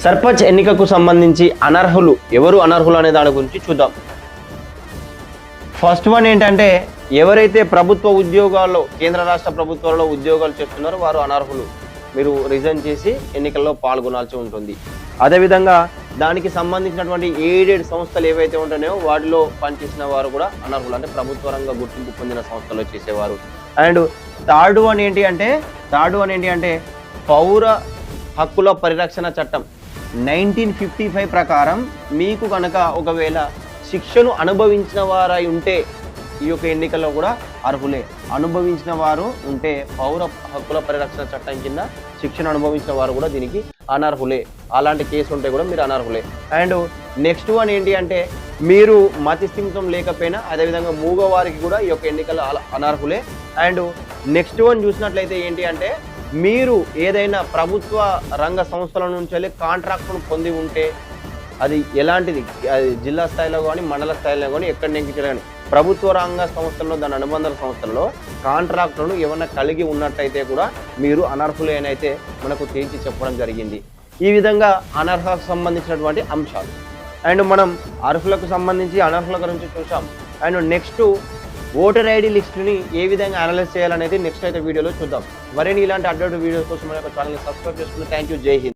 సర్పంచ్ ఎన్నికకు సంబంధించి అనర్హులు ఎవరు అనర్హులు అనే దాని గురించి చూద్దాం. ఫస్ట్ వన్ ఏంటంటే, ఎవరైతే ప్రభుత్వ ఉద్యోగాల్లో కేంద్ర రాష్ట్ర ప్రభుత్వాలలో ఉద్యోగాలు చేస్తున్నారో వారు అనర్హులు. మీరు రిజైన్ చేసి ఎన్నికల్లో పాల్గొనాల్సి ఉంటుంది. అదేవిధంగా దానికి సంబంధించినటువంటి ఎయిడెడ్ సంస్థలు ఏవైతే ఉంటున్నాయో వాటిలో పనిచేసిన వారు కూడా అనర్హులు, అంటే ప్రభుత్వ రంగ గుర్తింపు పొందిన సంస్థలో చేసేవారు. అండ్ థర్డ్ వన్ ఏంటి అంటే పౌర హక్కుల పరిరక్షణ చట్టం 1955 ప్రకారం మీకు కనుక ఒకవేళ శిక్షను అనుభవించిన వారై ఉంటే ఈ యొక్క ఎన్నికల్లో కూడా అర్హులే. అనుభవించిన వారు ఉంటే పౌర హక్కుల పరిరక్షణ చట్టం కింద శిక్షణ అనుభవించిన వారు కూడా దీనికి అనర్హులే. అలాంటి కేసు ఉంటే కూడా మీరు అనర్హులే. అండ్ నెక్స్ట్ వన్ ఏంటి అంటే, మీరు మతిస్థిమితం లేకపోయినా అదేవిధంగా మూగవారికి కూడా ఈ యొక్క ఎన్నికల్లో అనర్హులే. అండ్ నెక్స్ట్ వన్ చూసినట్లయితే ఏంటి అంటే, మీరు ఏదైనా ప్రభుత్వ రంగ సంస్థల నుంచి వెళ్ళి కాంట్రాక్ట్ను పొంది ఉంటే, అది ఎలాంటిది, అది జిల్లా స్థాయిలో కానీ మండల స్థాయిలో కానీ ఎక్కడి నుంచి కానీ ప్రభుత్వ రంగ సంస్థల్లో దాని అనుబంధ సంస్థల్లో కాంట్రాక్టులను ఏమన్నా కలిగి ఉన్నట్టయితే కూడా మీరు అనర్హులేనైతే మనకు తేల్చి చెప్పడం జరిగింది. ఈ విధంగా అనర్హతకు సంబంధించినటువంటి అంశాలు. అండ్ మనం అర్హులకు సంబంధించి అనర్హుల గురించి చూసాం. అండ్ నెక్స్ట్ ఓటర్ ఐడి లిస్టుని ఏ విధంగా అనలైజ్ చేయాలనేది నెక్స్ట్ అయితే వీడియోలో చూద్దాం. మరిన్ని ఇలాంటి అప్డేట్ వీడియోస్ కోసం మన యొక్క ఛానల్ని సబ్స్క్రైబ్ చేసుకుని థ్యాంక్ యూ. జై హింద్.